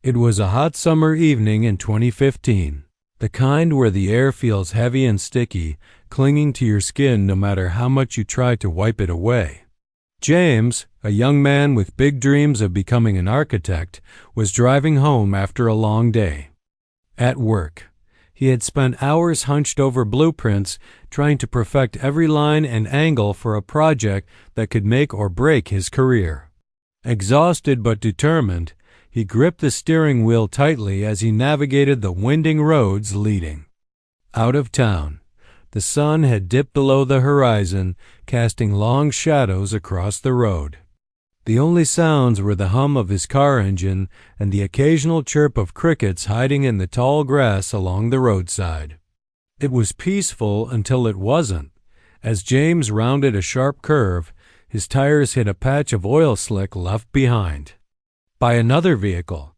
It was a hot summer evening in 2015, the kind where the air feels heavy and sticky, clinging to your skin no matter how much you try to wipe it away. James, a young man with big dreams of becoming an architect, was driving home after a long day. At work, he had spent hours hunched over blueprints trying to perfect every line and angle for a project that could make or break his career. Exhausted but determined, he gripped the steering wheel tightly as he navigated the winding roads leading out of town. The sun had dipped below the horizon, casting long shadows across the road. The only sounds were the hum of his car engine and the occasional chirp of crickets hiding in the tall grass along the roadside. It was peaceful until it wasn't. As James rounded a sharp curve, his tires hit a patch of oil slick left behind by another vehicle.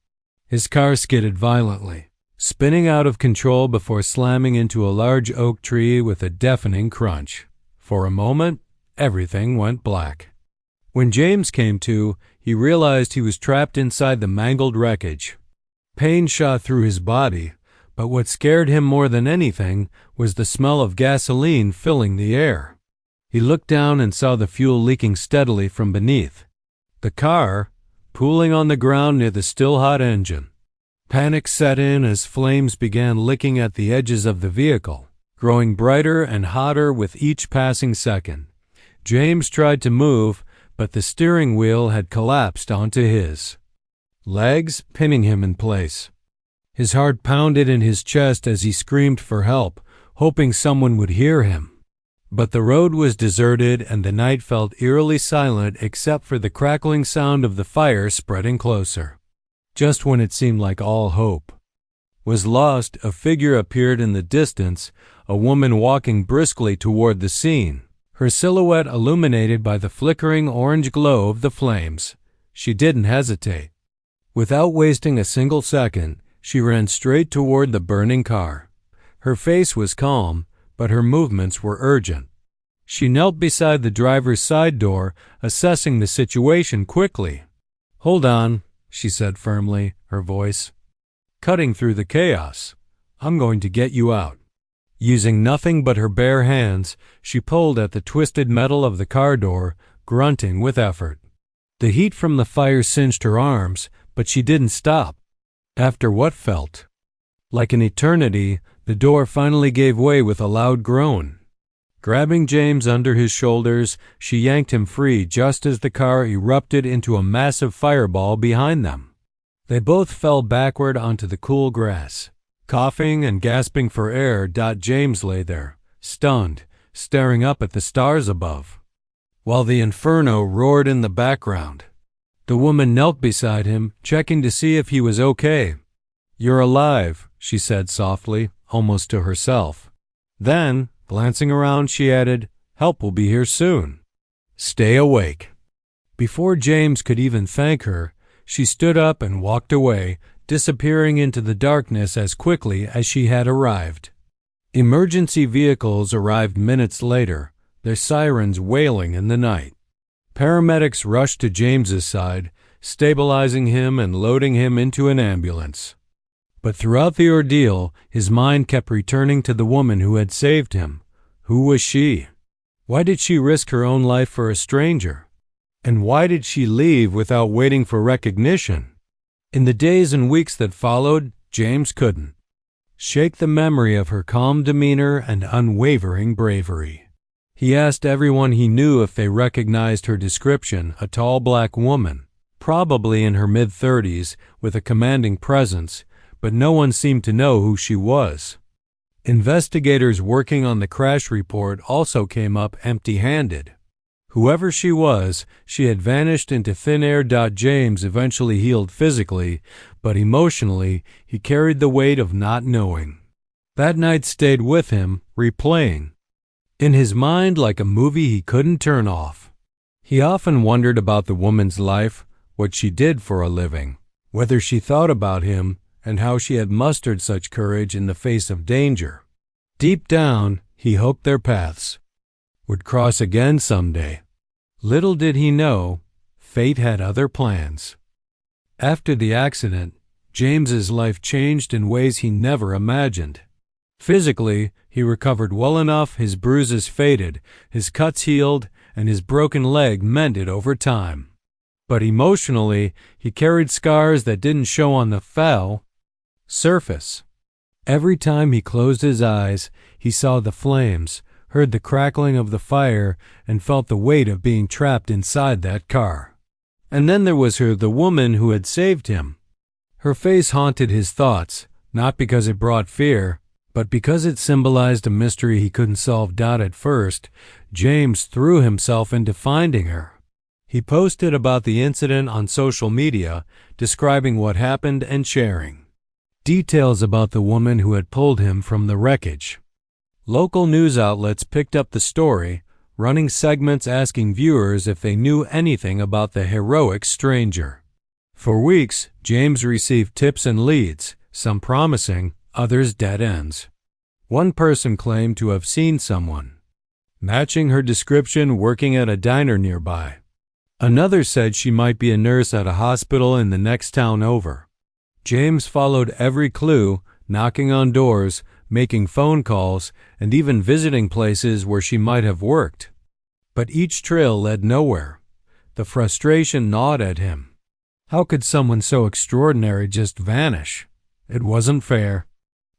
His car skidded violently, spinning out of control before slamming into a large oak tree with a deafening crunch. For a moment, everything went black. When James came to, he realized he was trapped inside the mangled wreckage. Pain shot through his body, but what scared him more than anything was the smell of gasoline filling the air. He looked down and saw the fuel leaking steadily from beneath the car, pooling on the ground near the still-hot engine. Panic set in as flames began licking at the edges of the vehicle, growing brighter and hotter with each passing second. James tried to move, but the steering wheel had collapsed onto his legs, pinning him in place. His heart pounded in his chest as he screamed for help, hoping someone would hear him. But the road was deserted and the night felt eerily silent except for the crackling sound of the fire spreading closer. Just when it seemed like all hope was lost, a figure appeared in the distance, a woman walking briskly toward the scene, her silhouette illuminated by the flickering orange glow of the flames. She didn't hesitate. Without wasting a single second, she ran straight toward the burning car. Her face was calm, but her movements were urgent. She knelt beside the driver's side door, assessing the situation quickly. "Hold on," she said firmly, her voice cutting through the chaos. "I'm going to get you out." Using nothing but her bare hands, she pulled at the twisted metal of the car door, grunting with effort. The heat from the fire singed her arms, but she didn't stop. After what felt like an eternity, the door finally gave way with a loud groan. Grabbing James under his shoulders, she yanked him free just as the car erupted into a massive fireball behind them. They both fell backward onto the cool grass. Coughing and gasping for air, James lay there, stunned, staring up at the stars above, while the inferno roared in the background. The woman knelt beside him, checking to see if he was okay. "You're alive," she said softly, almost to herself. Then, glancing around, she added, "Help will be here soon. Stay awake." Before James could even thank her, she stood up and walked away, disappearing into the darkness as quickly as she had arrived. Emergency vehicles arrived minutes later, their sirens wailing in the night. Paramedics rushed to James's side, stabilizing him and loading him into an ambulance. But throughout the ordeal, his mind kept returning to the woman who had saved him. Who was she? Why did she risk her own life for a stranger? And why did she leave without waiting for recognition? In the days and weeks that followed, James couldn't shake the memory of her calm demeanor and unwavering bravery. He asked everyone he knew if they recognized her description, a tall black woman, probably in her mid-30s, with a commanding presence, but no one seemed to know who she was. Investigators working on the crash report also came up empty-handed. Whoever she was, she had vanished into thin air. James eventually healed physically, but emotionally, he carried the weight of not knowing. That night stayed with him, replaying in his mind like a movie he couldn't turn off. He often wondered about the woman's life, what she did for a living, whether she thought about him, and how she had mustered such courage in the face of danger. Deep down, he hoped their paths would cross again someday. Little did he know, fate had other plans. After the accident, James's life changed in ways he never imagined. Physically, he recovered well enough, his bruises faded, his cuts healed, and his broken leg mended over time. But emotionally, he carried scars that didn't show on the foul surface. Every time he closed his eyes, he saw the flames, heard the crackling of the fire, and felt the weight of being trapped inside that car. And then there was the woman who had saved him. Her face haunted his thoughts, not because it brought fear, but because it symbolized a mystery he couldn't solve. At first, James threw himself into finding her. He posted about the incident on social media, describing what happened and sharing details about the woman who had pulled him from the wreckage. Local news outlets picked up the story, running segments asking viewers if they knew anything about the heroic stranger. For weeks, James received tips and leads, some promising, others dead ends. One person claimed to have seen someone matching her description working at a diner nearby. Another said she might be a nurse at a hospital in the next town over. James followed every clue, knocking on doors, making phone calls, and even visiting places where she might have worked. But each trail led nowhere. The frustration gnawed at him. How could someone so extraordinary just vanish? It wasn't fair.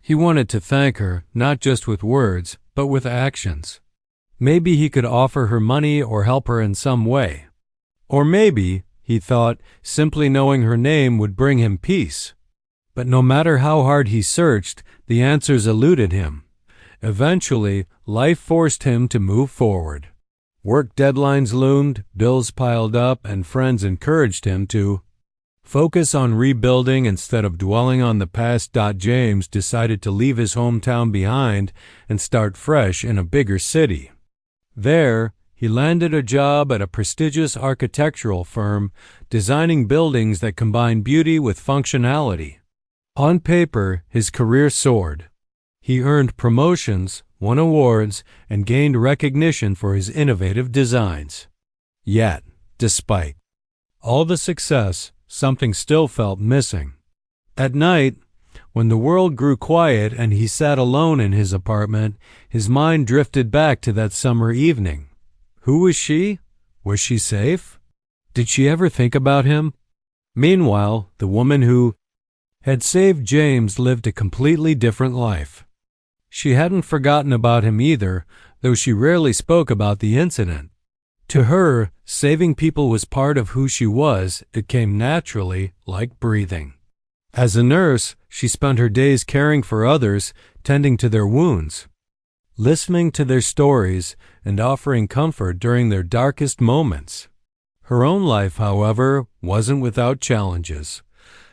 He wanted to thank her, not just with words, but with actions. Maybe he could offer her money or help her in some way. Or maybe, he thought, simply knowing her name would bring him peace. But no matter how hard he searched, the answers eluded him. Eventually, life forced him to move forward. Work deadlines loomed, bills piled up, and friends encouraged him to focus on rebuilding instead of dwelling on the past. James decided to leave his hometown behind and start fresh in a bigger city. There, he landed a job at a prestigious architectural firm, designing buildings that combine beauty with functionality. On paper, his career soared. He earned promotions, won awards, and gained recognition for his innovative designs. Yet, despite all the success, something still felt missing. At night, when the world grew quiet and he sat alone in his apartment, his mind drifted back to that summer evening. Who was she? Was she safe? Did she ever think about him? Meanwhile, the woman who had saved James lived a completely different life. She hadn't forgotten about him either, though she rarely spoke about the incident. To her, saving people was part of who she was. It came naturally, like breathing. As a nurse, she spent her days caring for others, tending to their wounds, listening to their stories, and offering comfort during their darkest moments. Her own life, however, wasn't without challenges.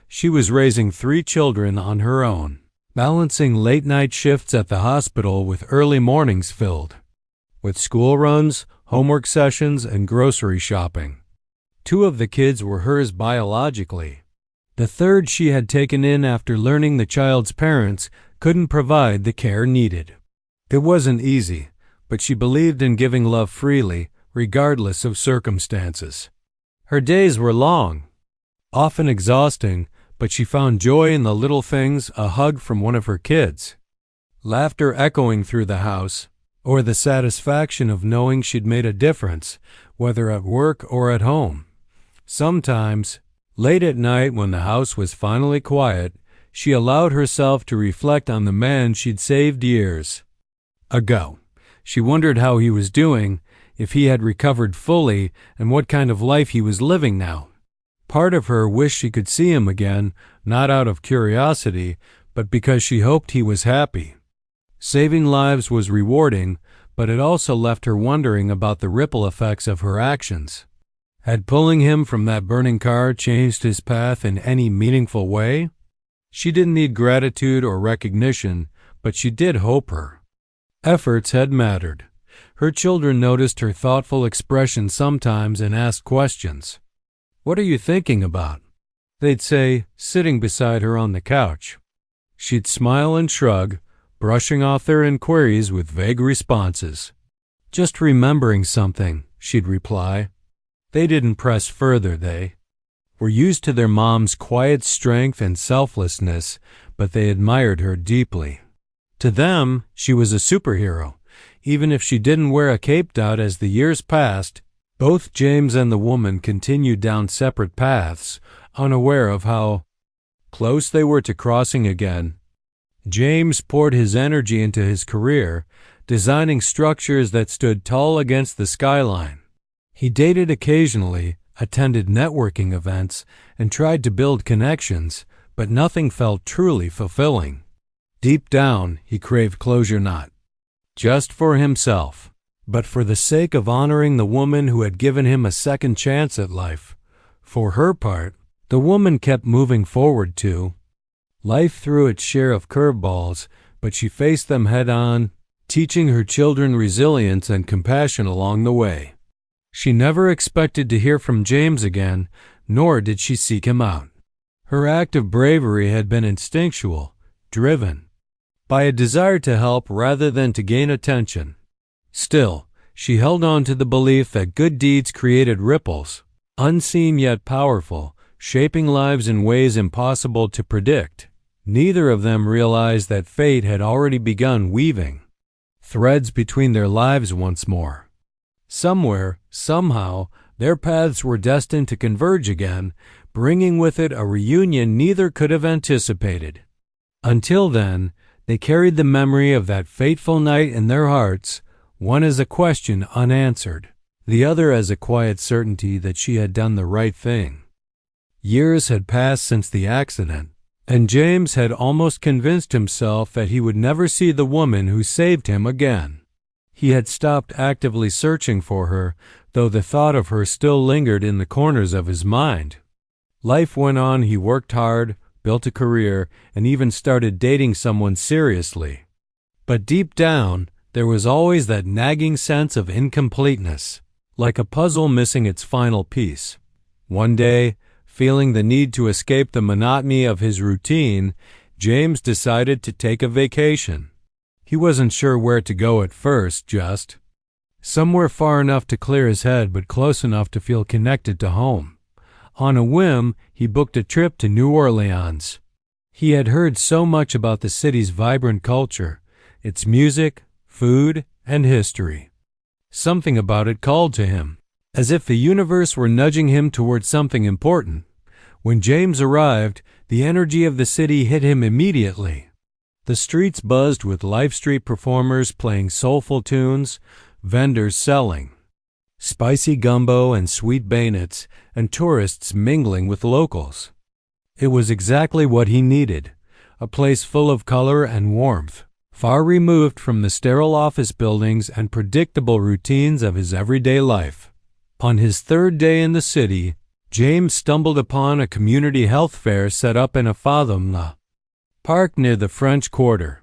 She was raising 3 children on her own, balancing late-night shifts at the hospital with early mornings filled with school runs, homework sessions, and grocery shopping. 2 of the kids were hers biologically. The third she had taken in after learning the child's parents couldn't provide the care needed. It wasn't easy, but she believed in giving love freely, regardless of circumstances. Her days were long, often exhausting, but she found joy in the little things, a hug from one of her kids, laughter echoing through the house, or the satisfaction of knowing she'd made a difference, whether at work or at home. Sometimes, late at night when the house was finally quiet, she allowed herself to reflect on the man she'd saved years ago. She wondered how he was doing, if he had recovered fully, and what kind of life he was living now. Part of her wished she could see him again, not out of curiosity, but because she hoped he was happy. Saving lives was rewarding, but it also left her wondering about the ripple effects of her actions. Had pulling him from that burning car changed his path in any meaningful way? She didn't need gratitude or recognition, but she did hope her efforts had mattered. Her children noticed her thoughtful expression sometimes and asked questions. "What are you thinking about?" They'd say, sitting beside her on the couch. She'd smile and shrug, brushing off their inquiries with vague responses. "Just remembering something," she'd reply. They didn't press further, were used to their mom's quiet strength and selflessness, but they admired her deeply. To them, she was a superhero. Even if she didn't wear a cape as the years passed, both James and the woman continued down separate paths, unaware of how close they were to crossing again. James poured his energy into his career, designing structures that stood tall against the skyline. He dated occasionally, attended networking events, and tried to build connections, but nothing felt truly fulfilling. Deep down, he craved closure, not just for himself, but for the sake of honoring the woman who had given him a second chance at life. For her part, the woman kept moving forward too. Life threw its share of curveballs, but she faced them head-on, teaching her children resilience and compassion along the way. She never expected to hear from James again, nor did she seek him out. Her act of bravery had been instinctual, driven by a desire to help rather than to gain attention. Still, she held on to the belief that good deeds created ripples, unseen yet powerful, shaping lives in ways impossible to predict. Neither of them realized that fate had already begun weaving threads between their lives once more. Somewhere, somehow, their paths were destined to converge again, bringing with it a reunion neither could have anticipated. Until then, they carried the memory of that fateful night in their hearts, one as a question unanswered, the other as a quiet certainty that she had done the right thing. Years had passed since the accident, and James had almost convinced himself that he would never see the woman who saved him again. He had stopped actively searching for her, though the thought of her still lingered in the corners of his mind. Life went on. He worked hard, built a career, and even started dating someone seriously. But deep down, there was always that nagging sense of incompleteness, like a puzzle missing its final piece. One day, feeling the need to escape the monotony of his routine, James decided to take a vacation. He wasn't sure where to go at first, just somewhere far enough to clear his head but close enough to feel connected to home. On a whim, he booked a trip to New Orleans. He had heard so much about the city's vibrant culture, its music, food, and history. Something about it called to him, as if the universe were nudging him towards something important. When James arrived, the energy of the city hit him immediately. The streets buzzed with live street performers playing soulful tunes, vendors selling spicy gumbo and sweet bayonets, and tourists mingling with locals. It was exactly what he needed, a place full of color and warmth, far removed from the sterile office buildings and predictable routines of his everyday life. On his third day in the city, James stumbled upon a community health fair set up in a Fathomla park near the French Quarter.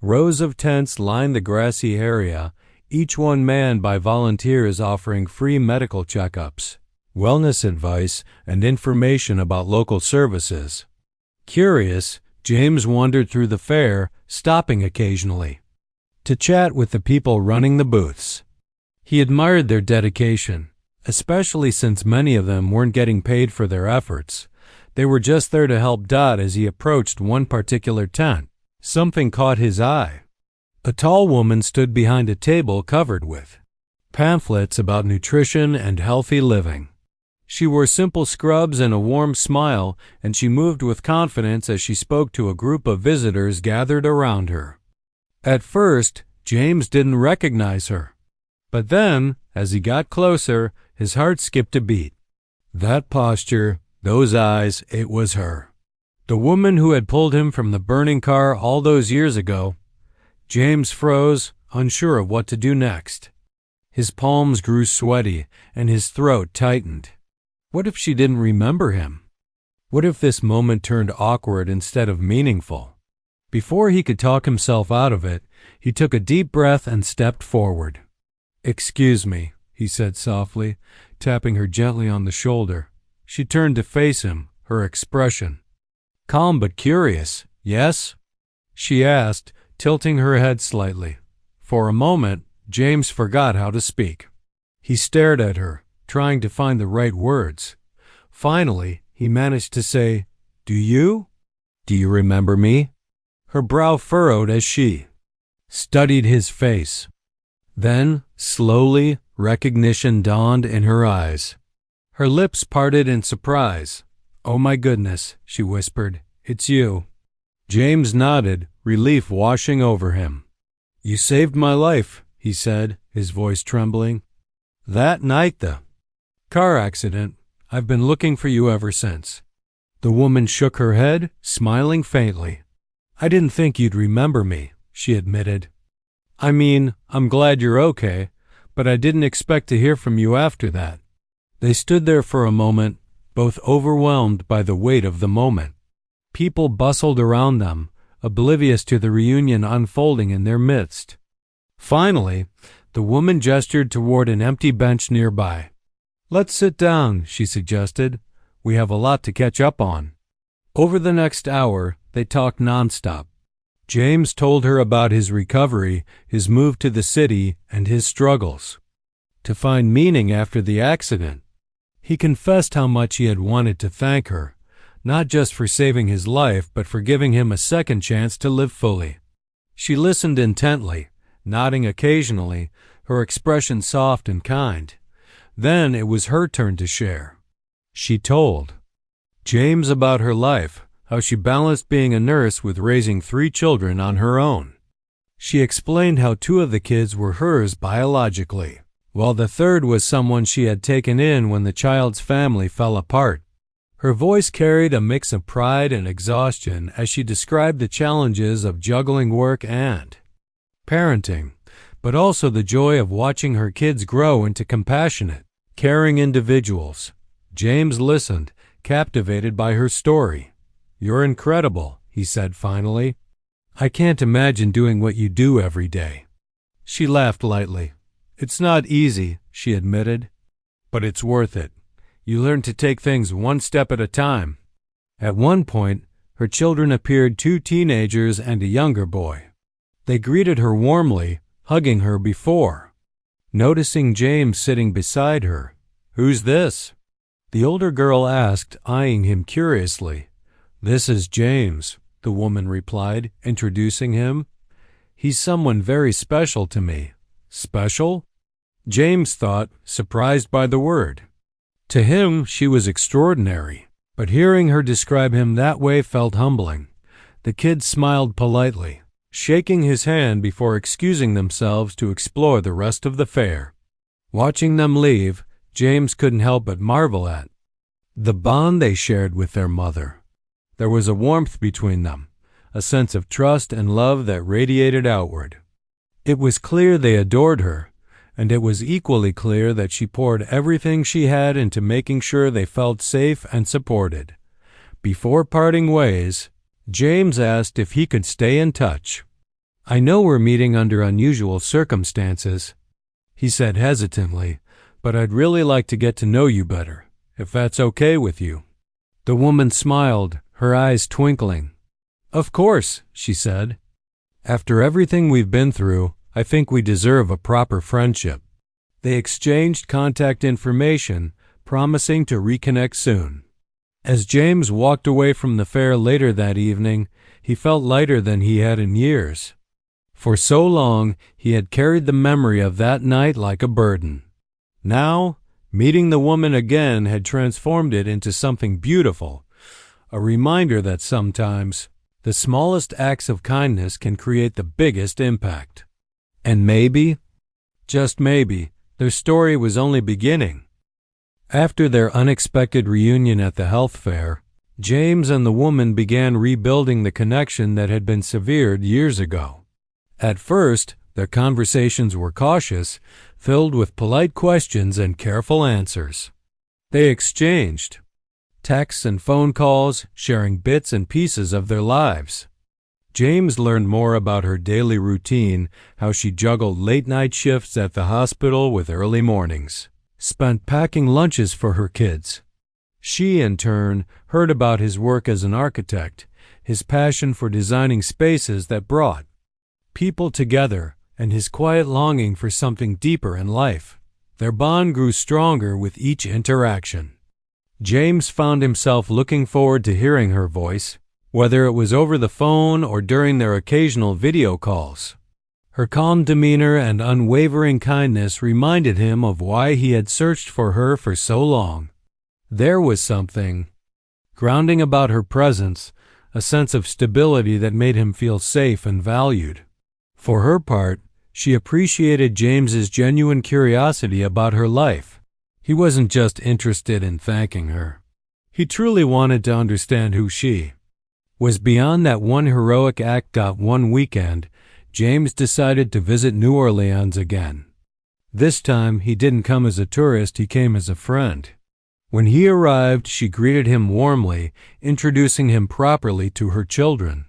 Rows of tents lined the grassy area, each one manned by volunteers offering free medical checkups, wellness advice, and information about local services. Curious, James wandered through the fair, stopping occasionally to chat with the people running the booths. He admired their dedication, especially since many of them weren't getting paid for their efforts. They were just there to help. As he approached one particular tent, something caught his eye. A tall woman stood behind a table covered with pamphlets about nutrition and healthy living. She wore simple scrubs and a warm smile, and she moved with confidence as she spoke to a group of visitors gathered around her. At first, James didn't recognize her. But then, as he got closer, his heart skipped a beat. That posture, those eyes, it was her. The woman who had pulled him from the burning car all those years ago. James froze, unsure of what to do next. His palms grew sweaty, and his throat tightened. What if she didn't remember him? What if this moment turned awkward instead of meaningful? Before he could talk himself out of it, he took a deep breath and stepped forward. "Excuse me," he said softly, tapping her gently on the shoulder. She turned to face him, her expression calm but curious. "Yes?" she asked, tilting her head slightly. For a moment, James forgot how to speak. He stared at her, trying to find the right words. Finally, he managed to say, "Do you? Do you remember me?" Her brow furrowed as she studied his face. Then, slowly, recognition dawned in her eyes. Her lips parted in surprise. "Oh my goodness," she whispered. "It's you." James nodded, relief washing over him. "You saved my life," he said, his voice trembling. "That night, the car accident. I've been looking for you ever since." The woman shook her head, smiling faintly. "I didn't think you'd remember me," she admitted. "I mean, I'm glad you're okay, but I didn't expect to hear from you after that." They stood there for a moment, both overwhelmed by the weight of the moment. People bustled around them, oblivious to the reunion unfolding in their midst. Finally, the woman gestured toward an empty bench nearby. "Let's sit down," she suggested. "We have a lot to catch up on." Over the next hour, they talked nonstop. James told her about his recovery, his move to the city, and his struggles to find meaning after the accident. He confessed how much he had wanted to thank her, not just for saving his life, but for giving him a second chance to live fully. She listened intently, nodding occasionally, her expression soft and kind. Then it was her turn to share. She told James about her life, how she balanced being a nurse with raising 3 children on her own. She explained how 2 of the kids were hers biologically, while the third was someone she had taken in when the child's family fell apart. Her voice carried a mix of pride and exhaustion as she described the challenges of juggling work and parenting, but also the joy of watching her kids grow into compassionate, caring individuals. James listened, captivated by her story. "You're incredible," he said finally. "I can't imagine doing what you do every day." She laughed lightly. "It's not easy," she admitted, "but it's worth it. You learn to take things one step at a time." At one point, her children appeared 2 teenagers and a younger boy. They greeted her warmly, hugging her before. Noticing James sitting beside her, "Who's this?" the older girl asked, eyeing him curiously. "This is James," the woman replied, introducing him. "He's someone very special to me." "Special?" James thought, surprised by the word. To him, she was extraordinary, but hearing her describe him that way felt humbling. The kids smiled politely, shaking his hand before excusing themselves to explore the rest of the fair. Watching them leave, James couldn't help but marvel at the bond they shared with their mother. There was a warmth between them, a sense of trust and love that radiated outward. It was clear they adored her, and it was equally clear that she poured everything she had into making sure they felt safe and supported. Before parting ways, James asked if he could stay in touch. "I know we're meeting under unusual circumstances," he said hesitantly, "but I'd really like to get to know you better, if that's okay with you." The woman smiled, her eyes twinkling. "Of course," she said. "After everything we've been through, I think we deserve a proper friendship." They exchanged contact information, promising to reconnect soon. As James walked away from the fair later that evening, he felt lighter than he had in years. For so long, he had carried the memory of that night like a burden. Now, meeting the woman again had transformed it into something beautiful, a reminder that sometimes the smallest acts of kindness can create the biggest impact. And maybe, just maybe, their story was only beginning. After their unexpected reunion at the health fair, James and the woman began rebuilding the connection that had been severed years ago. At first, their conversations were cautious, filled with polite questions and careful answers. They exchanged texts and phone calls, sharing bits and pieces of their lives. James learned more about her daily routine, how she juggled late-night shifts at the hospital with early mornings, spent packing lunches for her kids. She, in turn, heard about his work as an architect, his passion for designing spaces that brought people together, and his quiet longing for something deeper in life. Their bond grew stronger with each interaction. James found himself looking forward to hearing her voice, whether it was over the phone or during their occasional video calls. Her calm demeanor and unwavering kindness reminded him of why he had searched for her for so long. There was something grounding about her presence, a sense of stability that made him feel safe and valued. For her part, she appreciated James's genuine curiosity about her life. He wasn't just interested in thanking her. He truly wanted to understand who she was beyond that one heroic act. One weekend, James decided to visit New Orleans again. This time, he didn't come as a tourist, he came as a friend. When he arrived, she greeted him warmly, introducing him properly to her children.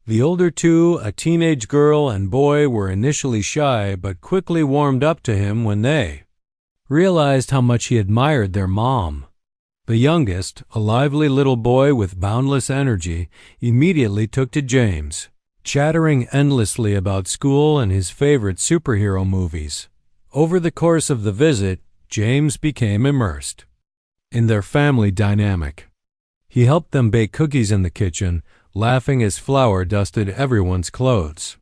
The older two, a teenage girl and boy, were initially shy but quickly warmed up to him when they realized how much he admired their mom. The youngest, a lively little boy with boundless energy, immediately took to James, chattering endlessly about school and his favorite superhero movies. Over the course of the visit, James became immersed in their family dynamic. He helped them bake cookies in the kitchen, laughing as flour dusted everyone's clothes.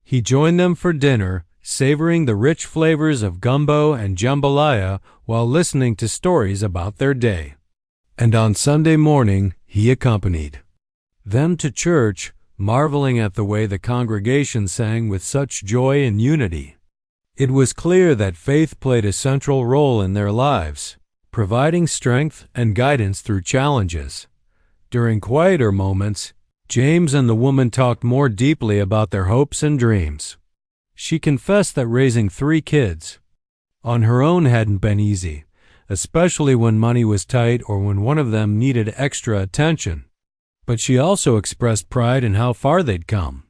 He joined them for dinner, savoring the rich flavors of gumbo and jambalaya while listening to stories about their day. And on Sunday morning, he accompanied them to church, marveling at the way the congregation sang with such joy and unity. It was clear that faith played a central role in their lives, providing strength and guidance through challenges. During quieter moments, James and the woman talked more deeply about their hopes and dreams. She confessed that raising 3 kids on her own hadn't been easy, especially when money was tight or when one of them needed extra attention. But she also expressed pride in how far they'd come.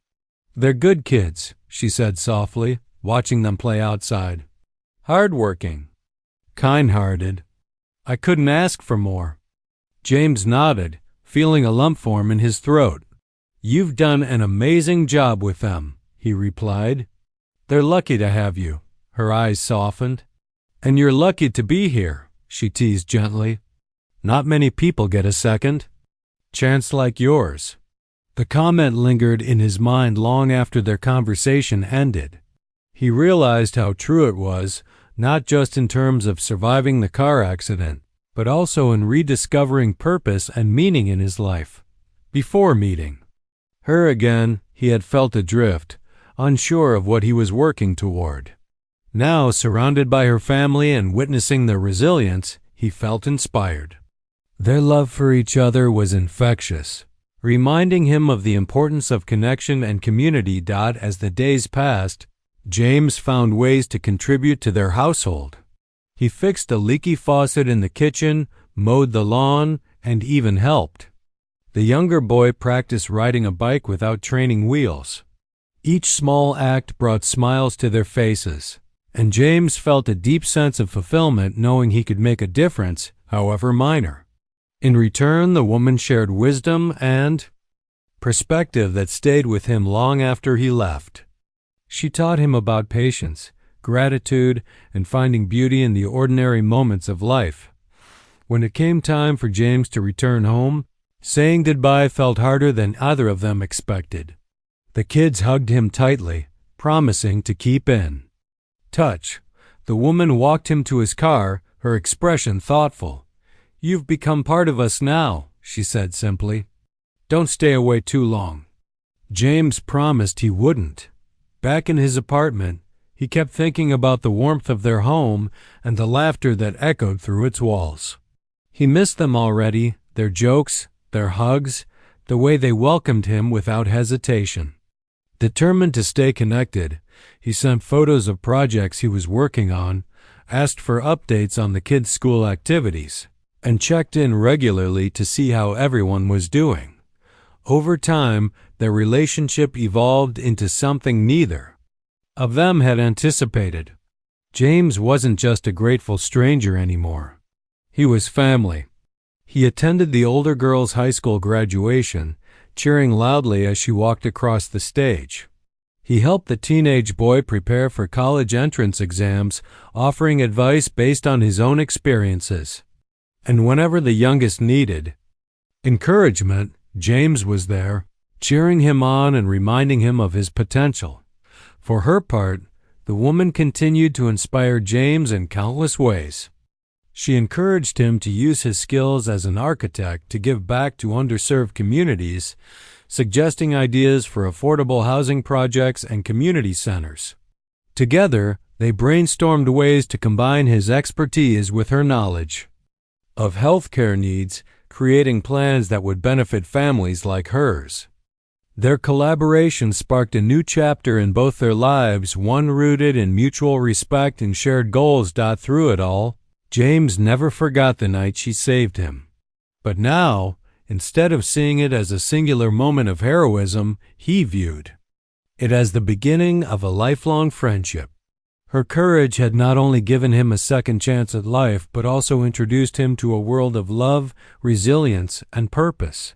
"They're good kids," she said softly, watching them play outside. "Hardworking, kind-hearted. I couldn't ask for more." James nodded, feeling a lump form in his throat. "You've done an amazing job with them," he replied. "They're lucky to have you." Her eyes softened. "And you're lucky to be here," she teased gently. "Not many people get a second chance like yours." The comment lingered in his mind long after their conversation ended. He realized how true it was, not just in terms of surviving the car accident, but also in rediscovering purpose and meaning in his life. Before meeting her again, he had felt adrift, unsure of what he was working toward. Now, surrounded by her family and witnessing their resilience, he felt inspired. Their love for each other was infectious, reminding him of the importance of connection and community. As the days passed, James found ways to contribute to their household. He fixed a leaky faucet in the kitchen, mowed the lawn, and even helped the younger boy practice riding a bike without training wheels. Each small act brought smiles to their faces, and James felt a deep sense of fulfillment knowing he could make a difference, however minor. In return, the woman shared wisdom and perspective that stayed with him long after he left. She taught him about patience, gratitude, and finding beauty in the ordinary moments of life. When it came time for James to return home, saying goodbye felt harder than either of them expected. The kids hugged him tightly, promising to keep in touch. The woman walked him to his car, her expression thoughtful. "You've become part of us now," she said simply. "Don't stay away too long." James promised he wouldn't. Back in his apartment, he kept thinking about the warmth of their home and the laughter that echoed through its walls. He missed them already, their jokes, their hugs, the way they welcomed him without hesitation. Determined to stay connected, he sent photos of projects he was working on, asked for updates on the kids' school activities, and checked in regularly to see how everyone was doing. Over time, their relationship evolved into something neither of them had anticipated. James wasn't just a grateful stranger anymore. He was family. He attended the older girl's high school graduation, cheering loudly as she walked across the stage. He helped the teenage boy prepare for college entrance exams, offering advice based on his own experiences. And whenever the youngest needed encouragement, James was there, cheering him on and reminding him of his potential. For her part, the woman continued to inspire James in countless ways. She encouraged him to use his skills as an architect to give back to underserved communities, suggesting ideas for affordable housing projects and community centers. Together, they brainstormed ways to combine his expertise with her knowledge of healthcare needs, creating plans that would benefit families like hers. Their collaboration sparked a new chapter in both their lives, one rooted in mutual respect and shared goals. Through it all, James never forgot the night she saved him. But now, instead of seeing it as a singular moment of heroism, he viewed it as the beginning of a lifelong friendship. Her courage had not only given him a second chance at life, but also introduced him to a world of love, resilience, and purpose.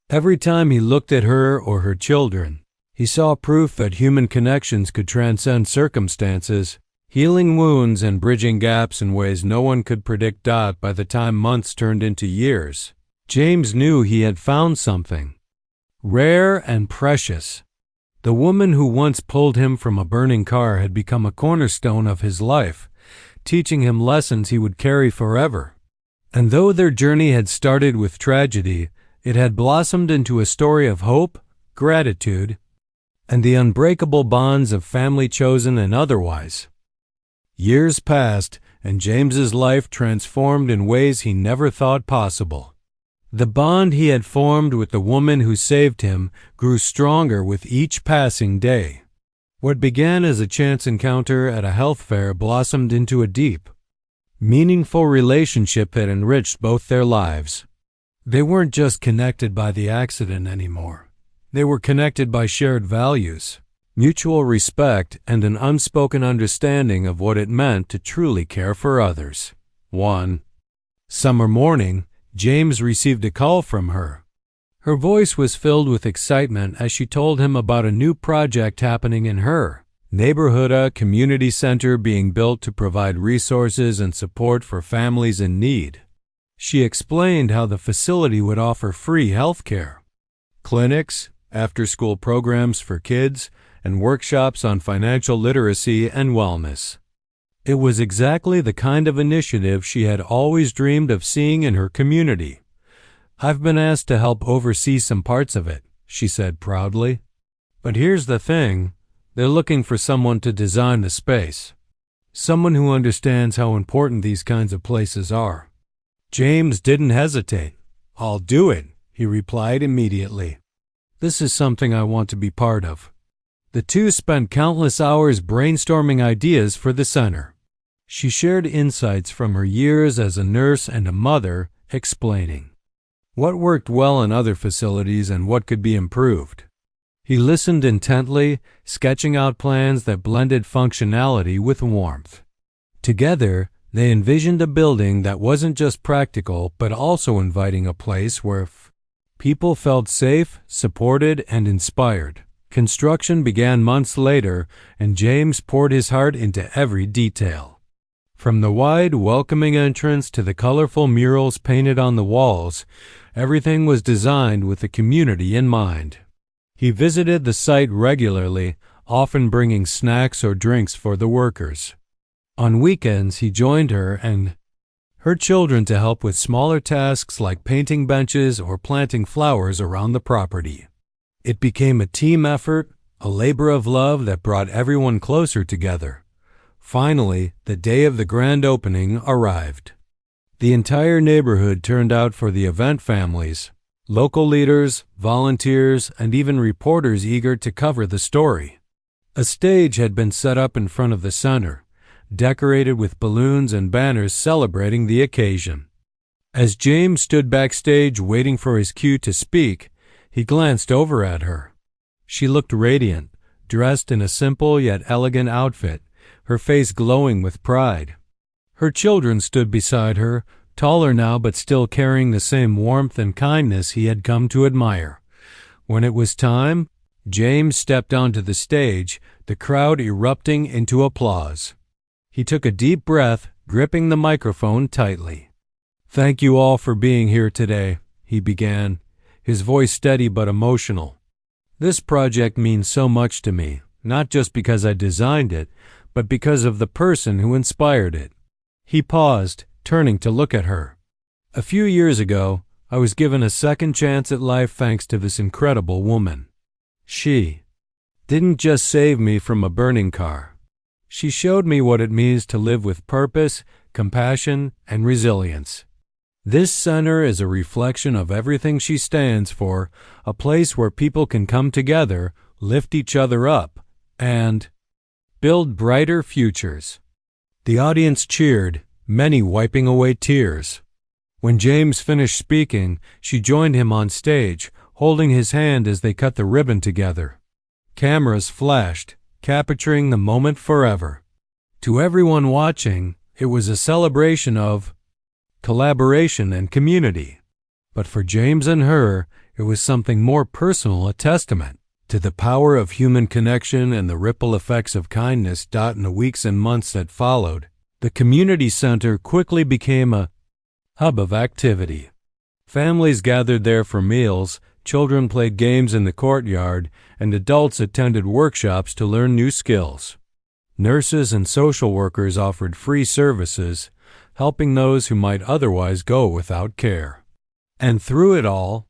Every time he looked at her or her children, he saw proof that human connections could transcend circumstances, healing wounds and bridging gaps in ways no one could predict. By the time months turned into years, James knew he had found something rare and precious. The woman who once pulled him from a burning car had become a cornerstone of his life, teaching him lessons he would carry forever. And though their journey had started with tragedy, it had blossomed into a story of hope, gratitude, and the unbreakable bonds of family, chosen and otherwise. Years passed, and James's life transformed in ways he never thought possible. The bond he had formed with the woman who saved him grew stronger with each passing day. What began as a chance encounter at a health fair blossomed into a deep, meaningful relationship that enriched both their lives. They weren't just connected by the accident anymore. They were connected by shared values, mutual respect, and an unspoken understanding of what it meant to truly care for others. One summer morning, James received a call from her. Her voice was filled with excitement as she told him about a new project happening in her neighborhood, a community center being built to provide resources and support for families in need. She explained how the facility would offer free health care, clinics, after-school programs for kids, and workshops on financial literacy and wellness. It was exactly the kind of initiative she had always dreamed of seeing in her community. "I've been asked to help oversee some parts of it," she said proudly. "But here's the thing, they're looking for someone to design the space, someone who understands how important these kinds of places are." James didn't hesitate. "I'll do it," he replied immediately. "This is something I want to be part of." The two spent countless hours brainstorming ideas for the center. She shared insights from her years as a nurse and a mother, explaining what worked well in other facilities and what could be improved. He listened intently, sketching out plans that blended functionality with warmth. Together, they envisioned a building that wasn't just practical, but also inviting, a place where people felt safe, supported, and inspired. Construction began months later, and James poured his heart into every detail. From the wide, welcoming entrance to the colorful murals painted on the walls, everything was designed with the community in mind. He visited the site regularly, often bringing snacks or drinks for the workers. On weekends, he joined her and her children to help with smaller tasks like painting benches or planting flowers around the property. It became a team effort, a labor of love that brought everyone closer together. Finally, the day of the grand opening arrived. The entire neighborhood turned out for the event, families, local leaders, volunteers, and even reporters eager to cover the story. A stage had been set up in front of the center, decorated with balloons and banners celebrating the occasion. As James stood backstage waiting for his cue to speak, he glanced over at her. She looked radiant, dressed in a simple yet elegant outfit, her face glowing with pride. Her children stood beside her, taller now but still carrying the same warmth and kindness he had come to admire. When it was time, James stepped onto the stage, the crowd erupting into applause. He took a deep breath, gripping the microphone tightly. "Thank you all for being here today," he began, his voice steady but emotional. "This project means so much to me, not just because I designed it, but because of the person who inspired it." He paused, turning to look at her. "A few years ago, I was given a second chance at life thanks to this incredible woman. She didn't just save me from a burning car. She showed me what it means to live with purpose, compassion, and resilience. This center is a reflection of everything she stands for, a place where people can come together, lift each other up, and build brighter futures." The audience cheered, many wiping away tears. When James finished speaking, she joined him on stage, holding his hand as they cut the ribbon together. Cameras flashed, capturing the moment forever. To everyone watching, it was a celebration of collaboration and community. But for James and her, it was something more personal, a testament to the power of human connection and the ripple effects of kindness. In the weeks and months that followed, the community center quickly became a hub of activity. Families gathered there for meals, children played games in the courtyard, and adults attended workshops to learn new skills. Nurses and social workers offered free services, helping those who might otherwise go without care. And through it all,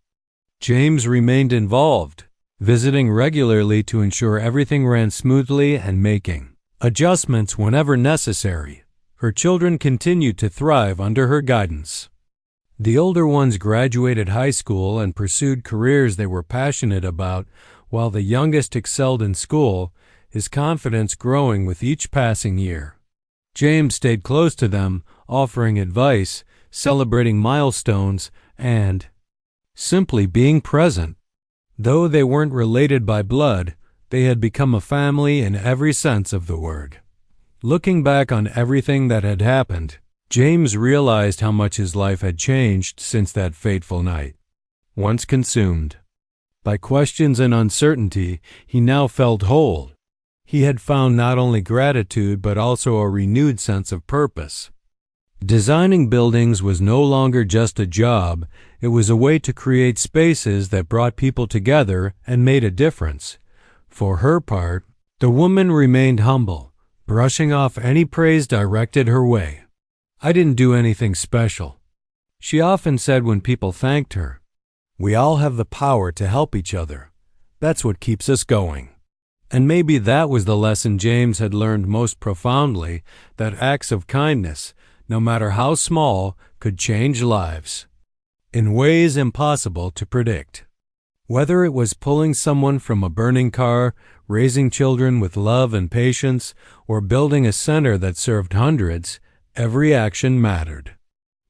James remained involved, visiting regularly to ensure everything ran smoothly and making adjustments whenever necessary. Her children continued to thrive under her guidance. The older ones graduated high school and pursued careers they were passionate about, while the youngest excelled in school, his confidence growing with each passing year. James stayed close to them, offering advice, celebrating milestones, and simply being present. Though they weren't related by blood, they had become a family in every sense of the word. Looking back on everything that had happened, James realized how much his life had changed since that fateful night. Once consumed by questions and uncertainty, he now felt whole. He had found not only gratitude but also a renewed sense of purpose. Designing buildings was no longer just a job, it was a way to create spaces that brought people together and made a difference. For her part, the woman remained humble, brushing off any praise directed her way. "I didn't do anything special," she often said when people thanked her. "We all have the power to help each other. That's what keeps us going." And maybe that was the lesson James had learned most profoundly, that acts of kindness, no matter how small, could change lives in ways impossible to predict. Whether it was pulling someone from a burning car, raising children with love and patience, or building a center that served hundreds, every action mattered.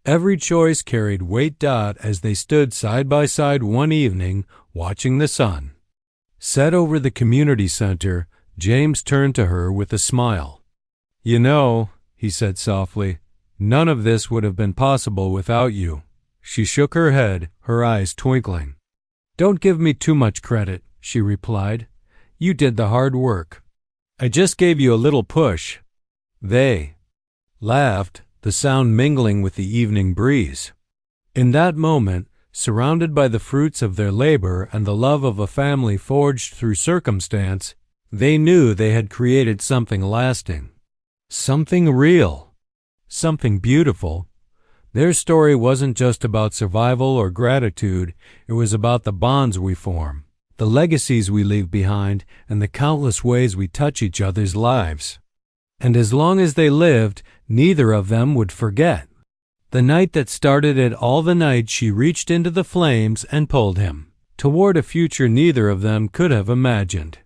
Every choice carried weight. As they stood side by side one evening, watching the sun set over the community center, James turned to her with a smile. "You know," he said softly, "none of this would have been possible without you." She shook her head, her eyes twinkling. "Don't give me too much credit," she replied. "You did the hard work. I just gave you a little push." They laughed, the sound mingling with the evening breeze. In that moment, surrounded by the fruits of their labor and the love of a family forged through circumstance, they knew they had created something lasting, something real, something beautiful. Their story wasn't just about survival or gratitude, it was about the bonds we form, the legacies we leave behind, and the countless ways we touch each other's lives. And as long as they lived, neither of them would forget. The night that started it all, the night she reached into the flames and pulled him toward a future neither of them could have imagined.